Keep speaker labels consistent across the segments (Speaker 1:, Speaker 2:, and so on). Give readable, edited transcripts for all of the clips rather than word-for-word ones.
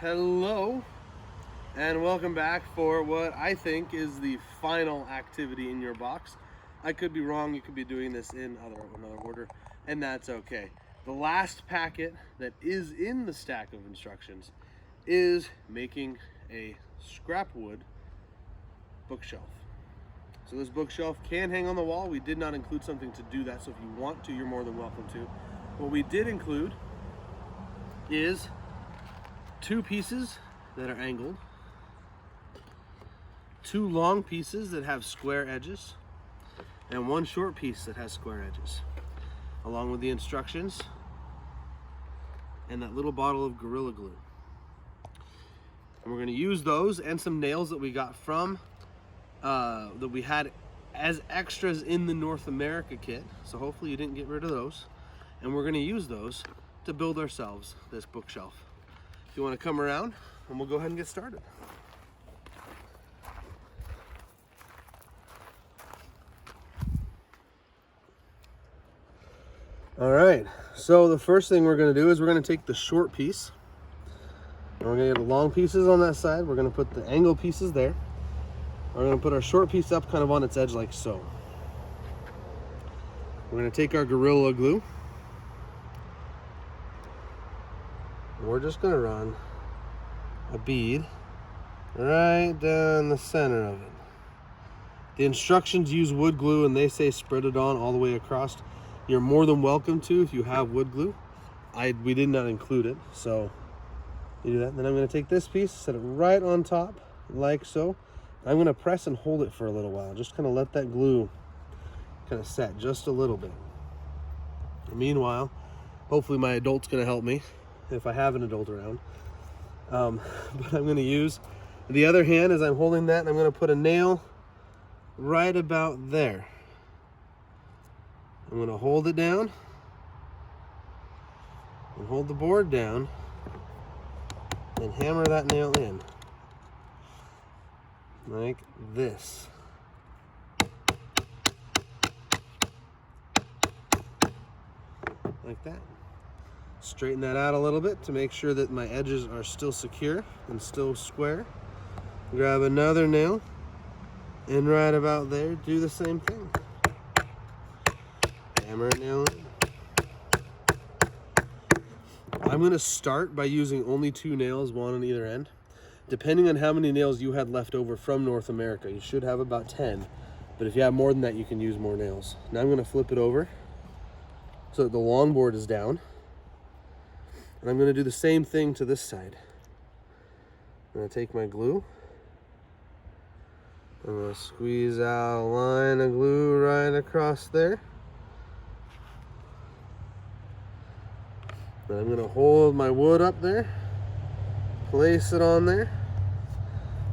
Speaker 1: Hello and welcome back for what I think is the final activity in your box. I could be wrong, you could be doing this in another order, and that's okay. The last packet that is in the stack of instructions is making a scrap wood bookshelf. So this bookshelf can hang on the wall. We did not include something to do that, so if you want to, you're more than welcome to. What we did include is two pieces that are angled, two long pieces that have square edges, and one short piece that has square edges, along with the instructions and that little bottle of Gorilla Glue. And we're going to use those and some nails that we got from that we had as extras in the North America kit, so hopefully you didn't get rid of those, and we're going to use those to build ourselves this bookshelf. If you want to come around, and we'll go ahead and get started. All right, so the first thing we're going to do is we're going to take the short piece, and we're going to get the long pieces on that side. We're going to put the angle pieces there. We're going to put our short piece up kind of on its edge like so. We're going to take our Gorilla Glue, and we're just going to run a bead right down the center of it. The instructions use wood glue and they say spread it on all the way across. You're more than welcome to if you have wood glue. We did not include it, so you do that. Then I'm going to take this piece, set it right on top like so. I'm going to press and hold it for a little while, just kind of let that glue kind of set just a little bit. Meanwhile, hopefully my adult's going to help me if I have an adult around. But I'm going to use the other hand as I'm holding that, and I'm going to put a nail right about there. I'm going to hold it down and hold the board down and hammer that nail in like this. Like that. Straighten that out a little bit to make sure that my edges are still secure and still square. Grab another nail and right about there do the same thing. Hammer a nail in. I'm going to start by using only two nails, one on either end. Depending on how many nails you had left over from North America, you should have about 10. But if you have more than that, you can use more nails. Now I'm going to flip it over so that the long board is down. And I'm going to do the same thing to this side. I'm going to take my glue. I'm going to squeeze out a line of glue right across there. Then I'm going to hold my wood up there, place it on there,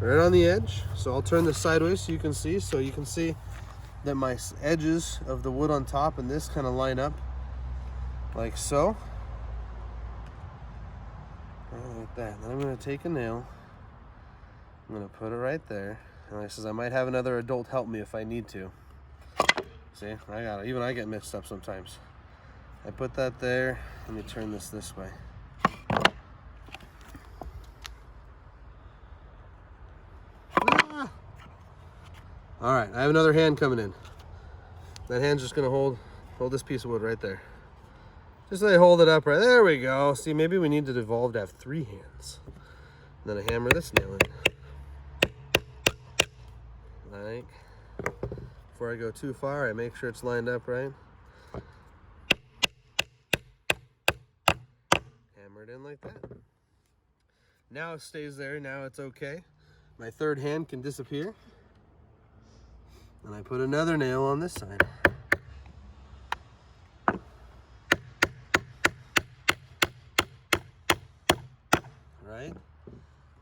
Speaker 1: right on the edge. So I'll turn this sideways so you can see that my edges of the wood on top and this kind of line up like so. Like that. Then I'm going to take a nail, I'm going to put it right there, and like I says, I might have another adult help me if I need to. See, even I get mixed up sometimes. I put that there. Let me turn this way. All right, I have another hand coming in. That hand's just going to hold this piece of wood right there. Just so I hold it up right there. We go. See, maybe we need to evolve to have three hands. And then I hammer this nail in. Like, before I go too far, I make sure it's lined up right. Hammer it in like that. Now it stays there. Now it's okay. My third hand can disappear. And I put another nail on this side. Right?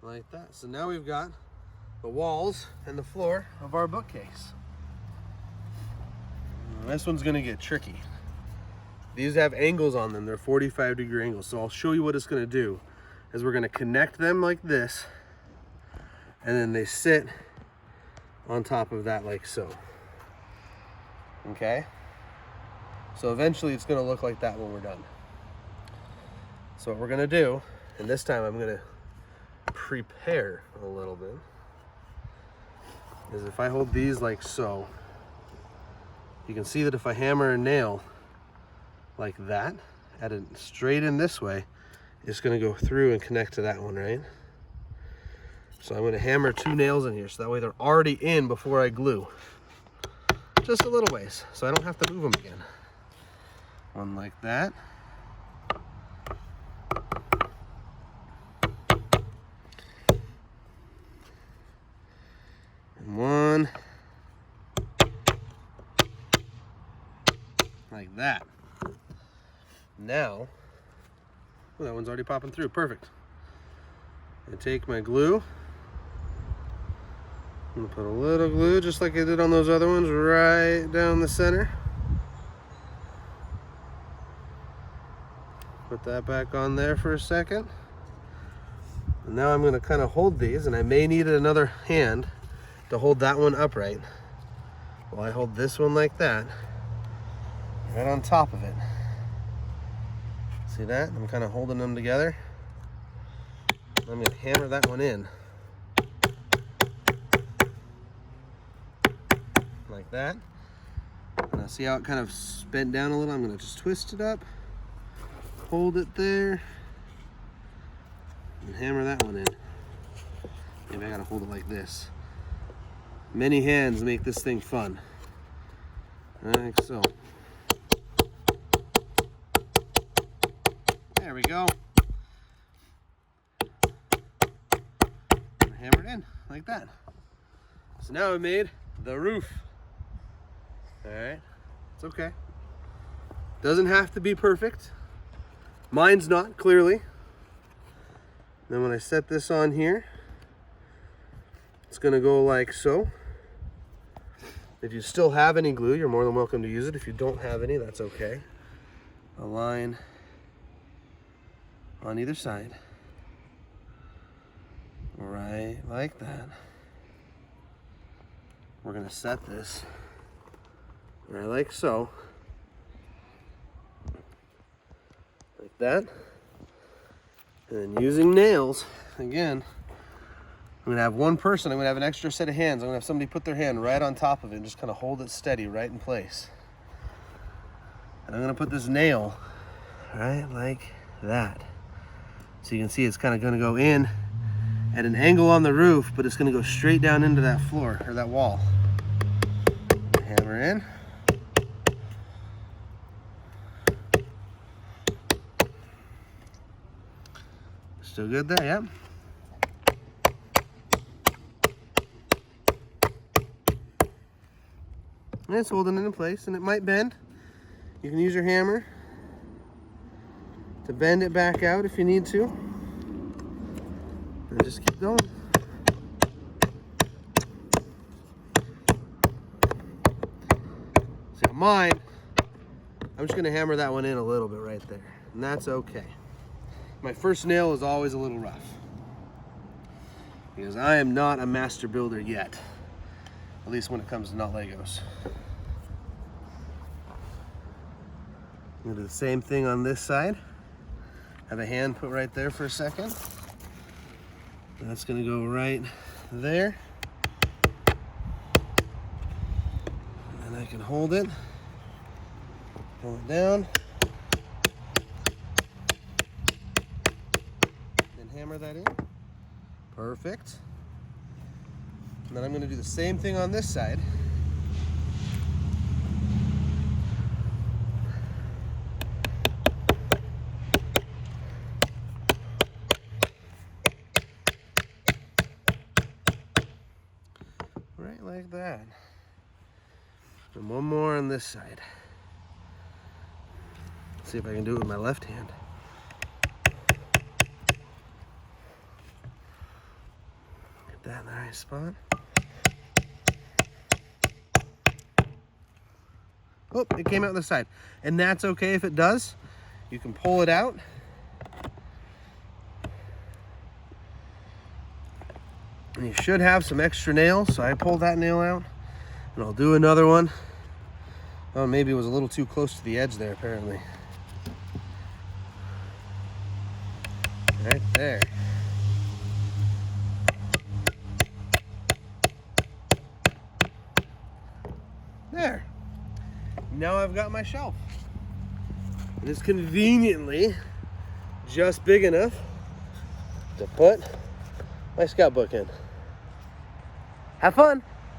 Speaker 1: Like that. So now we've got the walls and the floor of our bookcase. This one's going to get tricky. These have angles on them. They're 45-degree angles. So I'll show you what it's going to do. Is we're going to connect them like this, and then they sit on top of that like so. Okay? So eventually it's going to look like that when we're done. So what we're going to do, and this time I'm going to prepare a little bit is if I hold these like so, you can see that if I hammer a nail like that, at it straight in this way, it's gonna go through and connect to that one, right? So I'm gonna hammer 2 nails in here, so that way they're already in before I glue. Just a little ways, so I don't have to move them again. One like that. And one like that. Now, oh, that one's already popping through, perfect. I take my glue, I'm gonna put a little glue just like I did on those other ones right down the center. Put that back on there for a second. And now I'm gonna kind of hold these, and I may need another hand to hold that one upright. Well, I hold this one like that, right on top of it. See that? I'm kind of holding them together. I'm gonna hammer that one in. Like that. Now see how it kind of bent down a little? I'm gonna just twist it up, hold it there, and hammer that one in. Maybe I gotta hold it like this. Many hands make this thing fun. Like so. There we go. And hammer it in like that. So now we made the roof. All right, it's okay. Doesn't have to be perfect. Mine's not, clearly. Then when I set this on here, it's gonna go like so. If you still have any glue, you're more than welcome to use it. If you don't have any, that's okay. A line on either side, right like that. We're gonna set this right like so, like that. And then using nails, again, I'm gonna have one person, I'm gonna have an extra set of hands. I'm gonna have somebody put their hand right on top of it and just kind of hold it steady right in place. And I'm gonna put this nail right like that. So you can see it's kind of gonna go in at an angle on the roof, but it's gonna go straight down into that floor, or that wall. Hammer in. Still good there, yep. And it's holding it in place, and it might bend. You can use your hammer to bend it back out if you need to. And just keep going. See, on mine, I'm just gonna hammer that one in a little bit right there, and that's okay. My first nail is always a little rough because I am not a master builder yet, at least when it comes to not Legos. I'm gonna do the same thing on this side. Have a hand put right there for a second. That's gonna go right there. And then I can hold it, pull it down, then hammer that in. Perfect. And then I'm gonna do the same thing on this side. Right like that. And one more on this side. Let's see if I can do it with my left hand. Get that in the right spot. Oh, it came out the side. And that's okay if it does. You can pull it out. And you should have some extra nails, so I pulled that nail out. And I'll do another one. Oh, maybe it was a little too close to the edge there, apparently. Right there. There. Now I've got my shelf. It is conveniently just big enough to put my scout book in. Have fun.